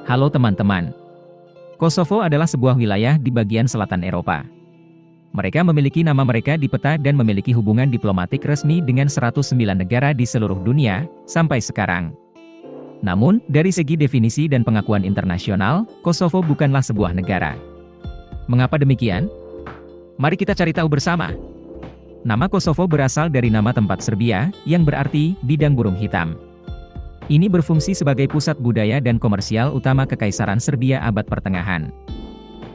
Halo teman-teman. Kosovo adalah sebuah wilayah di bagian selatan Eropa. Mereka memiliki nama mereka di peta dan memiliki hubungan diplomatik resmi dengan 109 negara di seluruh dunia, sampai sekarang. Namun, dari segi definisi dan pengakuan internasional, Kosovo bukanlah sebuah negara. Mengapa demikian? Mari kita cari tahu bersama. Nama Kosovo berasal dari nama tempat Serbia, yang berarti bidang burung hitam. Ini berfungsi sebagai pusat budaya dan komersial utama Kekaisaran Serbia abad pertengahan.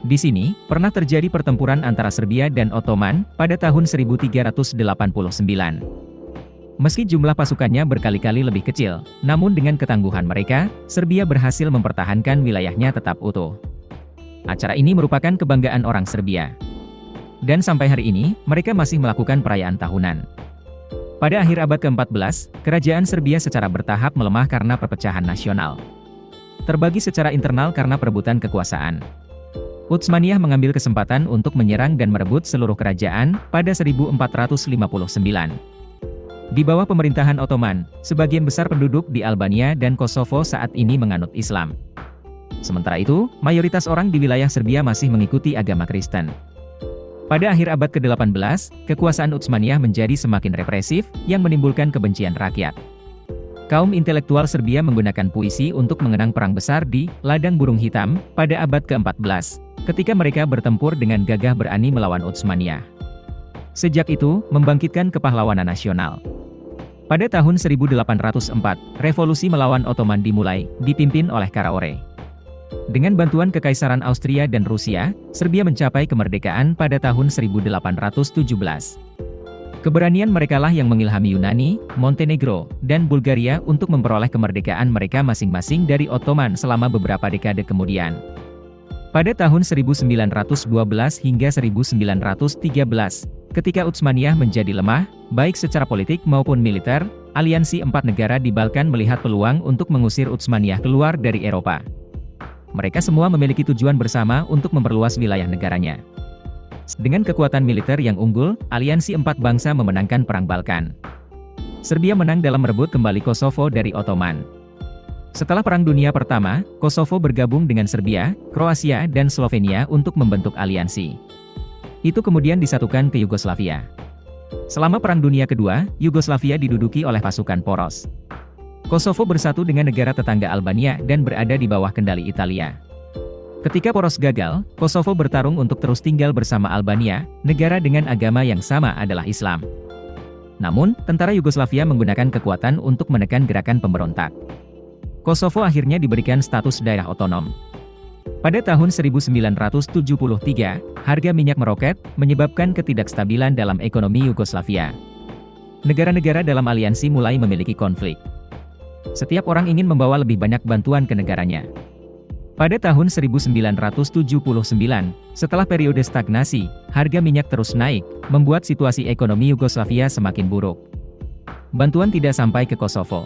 Di sini, pernah terjadi pertempuran antara Serbia dan Ottoman pada tahun 1389. Meski jumlah pasukannya berkali-kali lebih kecil, namun dengan ketangguhan mereka, Serbia berhasil mempertahankan wilayahnya tetap utuh. Acara ini merupakan kebanggaan orang Serbia. Dan sampai hari ini, mereka masih melakukan perayaan tahunan. Pada akhir abad ke-14, kerajaan Serbia secara bertahap melemah karena perpecahan nasional. Terbagi secara internal karena perebutan kekuasaan. Utsmaniyah mengambil kesempatan untuk menyerang dan merebut seluruh kerajaan pada 1459. Di bawah pemerintahan Ottoman, sebagian besar penduduk di Albania dan Kosovo saat ini menganut Islam. Sementara itu, mayoritas orang di wilayah Serbia masih mengikuti agama Kristen. Pada akhir abad ke-18, kekuasaan Utsmaniyah menjadi semakin represif, yang menimbulkan kebencian rakyat. Kaum intelektual Serbia menggunakan puisi untuk mengenang perang besar di Ladang Burung Hitam pada abad ke-14, ketika mereka bertempur dengan gagah berani melawan Utsmaniyah. Sejak itu, membangkitkan kepahlawanan nasional. Pada tahun 1804, revolusi melawan Ottoman dimulai, dipimpin oleh Karaore. Dengan bantuan Kekaisaran Austria dan Rusia, Serbia mencapai kemerdekaan pada tahun 1817. Keberanian merekalah yang mengilhami Yunani, Montenegro, dan Bulgaria untuk memperoleh kemerdekaan mereka masing-masing dari Ottoman selama beberapa dekade kemudian. Pada tahun 1912 hingga 1913, ketika Utsmaniyah menjadi lemah, baik secara politik maupun militer, aliansi empat negara di Balkan melihat peluang untuk mengusir Utsmaniyah keluar dari Eropa. Mereka semua memiliki tujuan bersama untuk memperluas wilayah negaranya. Dengan kekuatan militer yang unggul, aliansi empat bangsa memenangkan Perang Balkan. Serbia menang dalam merebut kembali Kosovo dari Ottoman. Setelah Perang Dunia Pertama, Kosovo bergabung dengan Serbia, Kroasia dan Slovenia untuk membentuk aliansi. Itu kemudian disatukan ke Yugoslavia. Selama Perang Dunia Kedua, Yugoslavia diduduki oleh pasukan Poros. Kosovo bersatu dengan negara tetangga Albania dan berada di bawah kendali Italia. Ketika Poros gagal, Kosovo bertarung untuk terus tinggal bersama Albania, negara dengan agama yang sama adalah Islam. Namun, tentara Yugoslavia menggunakan kekuatan untuk menekan gerakan pemberontak. Kosovo akhirnya diberikan status daerah otonom. Pada tahun 1973, harga minyak meroket, menyebabkan ketidakstabilan dalam ekonomi Yugoslavia. Negara-negara dalam aliansi mulai memiliki konflik. Setiap orang ingin membawa lebih banyak bantuan ke negaranya. Pada tahun 1979, setelah periode stagnasi, harga minyak terus naik, membuat situasi ekonomi Yugoslavia semakin buruk. Bantuan tidak sampai ke Kosovo.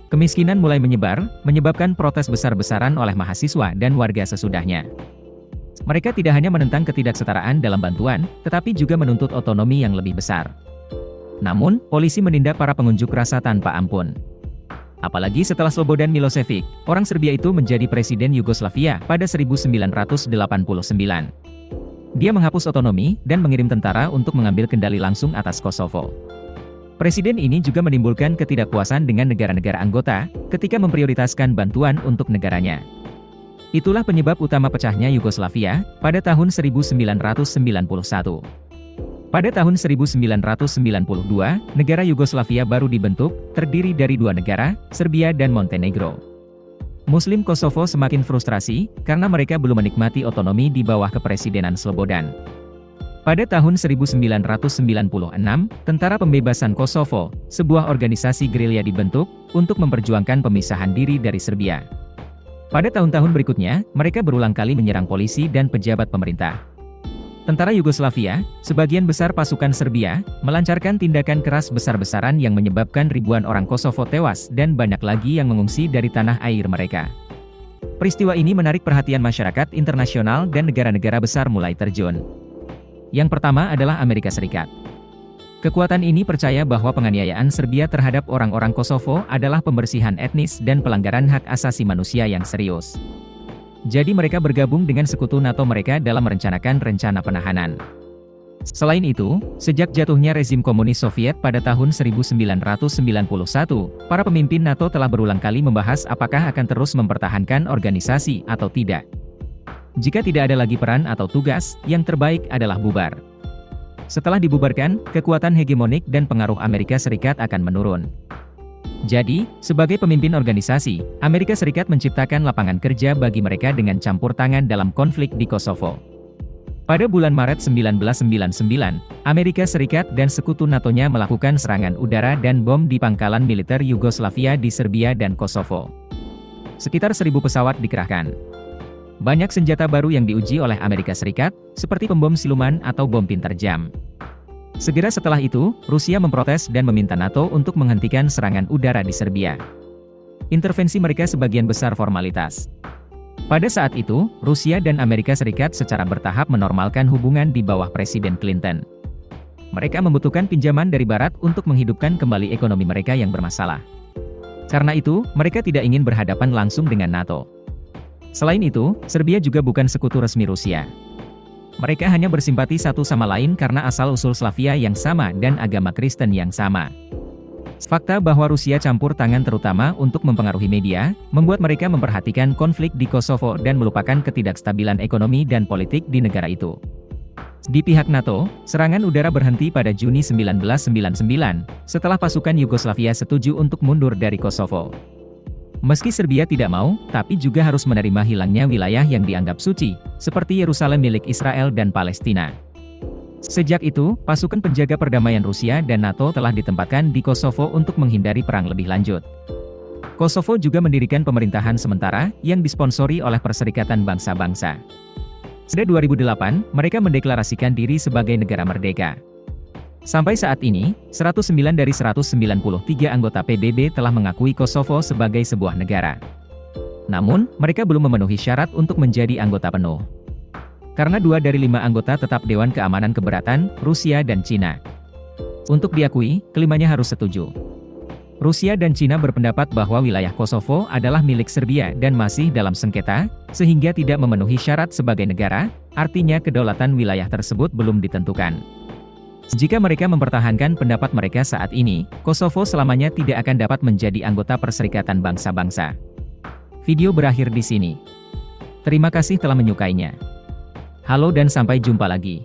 Kemiskinan mulai menyebar, menyebabkan protes besar-besaran oleh mahasiswa dan warga sesudahnya. Mereka tidak hanya menentang ketidaksetaraan dalam bantuan, tetapi juga menuntut otonomi yang lebih besar. Namun, polisi menindak para pengunjuk rasa tanpa ampun. Apalagi setelah Slobodan Milošević, orang Serbia itu menjadi presiden Yugoslavia pada 1989. Dia menghapus otonomi dan mengirim tentara untuk mengambil kendali langsung atas Kosovo. Presiden ini juga menimbulkan ketidakpuasan dengan negara-negara anggota ketika memprioritaskan bantuan untuk negaranya. Itulah penyebab utama pecahnya Yugoslavia pada tahun 1991. Pada tahun 1992, negara Yugoslavia baru dibentuk, terdiri dari dua negara, Serbia dan Montenegro. Muslim Kosovo semakin frustrasi, karena mereka belum menikmati otonomi di bawah kepresidenan Slobodan. Pada tahun 1996, Tentara Pembebasan Kosovo, sebuah organisasi gerilya dibentuk, untuk memperjuangkan pemisahan diri dari Serbia. Pada tahun-tahun berikutnya, mereka berulang kali menyerang polisi dan pejabat pemerintah. Tentara Yugoslavia, sebagian besar pasukan Serbia, melancarkan tindakan keras besar-besaran yang menyebabkan ribuan orang Kosovo tewas dan banyak lagi yang mengungsi dari tanah air mereka. Peristiwa ini menarik perhatian masyarakat internasional dan negara-negara besar mulai terjun. Yang pertama adalah Amerika Serikat. Kekuatan ini percaya bahwa penganiayaan Serbia terhadap orang-orang Kosovo adalah pembersihan etnis dan pelanggaran hak asasi manusia yang serius. Jadi mereka bergabung dengan sekutu NATO mereka dalam merencanakan rencana penahanan. Selain itu, sejak jatuhnya rezim komunis Soviet pada tahun 1991, para pemimpin NATO telah berulang kali membahas apakah akan terus mempertahankan organisasi atau tidak. Jika tidak ada lagi peran atau tugas, yang terbaik adalah bubar. Setelah dibubarkan, kekuatan hegemonik dan pengaruh Amerika Serikat akan menurun. Jadi, sebagai pemimpin organisasi, Amerika Serikat menciptakan lapangan kerja bagi mereka dengan campur tangan dalam konflik di Kosovo. Pada bulan Maret 1999, Amerika Serikat dan sekutu NATO-nya melakukan serangan udara dan bom di pangkalan militer Yugoslavia di Serbia dan Kosovo. Sekitar 1.000 pesawat dikerahkan. Banyak senjata baru yang diuji oleh Amerika Serikat, seperti pembom siluman atau bom pintar jam. Segera setelah itu, Rusia memprotes dan meminta NATO untuk menghentikan serangan udara di Serbia. Intervensi mereka sebagian besar formalitas. Pada saat itu, Rusia dan Amerika Serikat secara bertahap menormalkan hubungan di bawah Presiden Clinton. Mereka membutuhkan pinjaman dari Barat untuk menghidupkan kembali ekonomi mereka yang bermasalah. Karena itu, mereka tidak ingin berhadapan langsung dengan NATO. Selain itu, Serbia juga bukan sekutu resmi Rusia. Mereka hanya bersimpati satu sama lain karena asal-usul Slavia yang sama dan agama Kristen yang sama. Fakta bahwa Rusia campur tangan terutama untuk mempengaruhi media, membuat mereka memperhatikan konflik di Kosovo dan melupakan ketidakstabilan ekonomi dan politik di negara itu. Di pihak NATO, serangan udara berhenti pada Juni 1999, setelah pasukan Yugoslavia setuju untuk mundur dari Kosovo. Meski Serbia tidak mau, tapi juga harus menerima hilangnya wilayah yang dianggap suci, seperti Yerusalem milik Israel dan Palestina. Sejak itu, pasukan penjaga perdamaian Rusia dan NATO telah ditempatkan di Kosovo untuk menghindari perang lebih lanjut. Kosovo juga mendirikan pemerintahan sementara, yang disponsori oleh Perserikatan Bangsa-Bangsa. Pada 2008, mereka mendeklarasikan diri sebagai negara merdeka. Sampai saat ini, 109 dari 193 anggota PBB telah mengakui Kosovo sebagai sebuah negara. Namun, mereka belum memenuhi syarat untuk menjadi anggota penuh. Karena 2 dari 5 anggota tetap Dewan Keamanan Keberatan, Rusia dan Cina. Untuk diakui, kelimanya harus setuju. Rusia dan Cina berpendapat bahwa wilayah Kosovo adalah milik Serbia dan masih dalam sengketa, sehingga tidak memenuhi syarat sebagai negara, artinya kedaulatan wilayah tersebut belum ditentukan. Jika mereka mempertahankan pendapat mereka saat ini, Kosovo selamanya tidak akan dapat menjadi anggota Perserikatan Bangsa-Bangsa. Video berakhir di sini. Terima kasih telah menyukainya. Halo dan sampai jumpa lagi.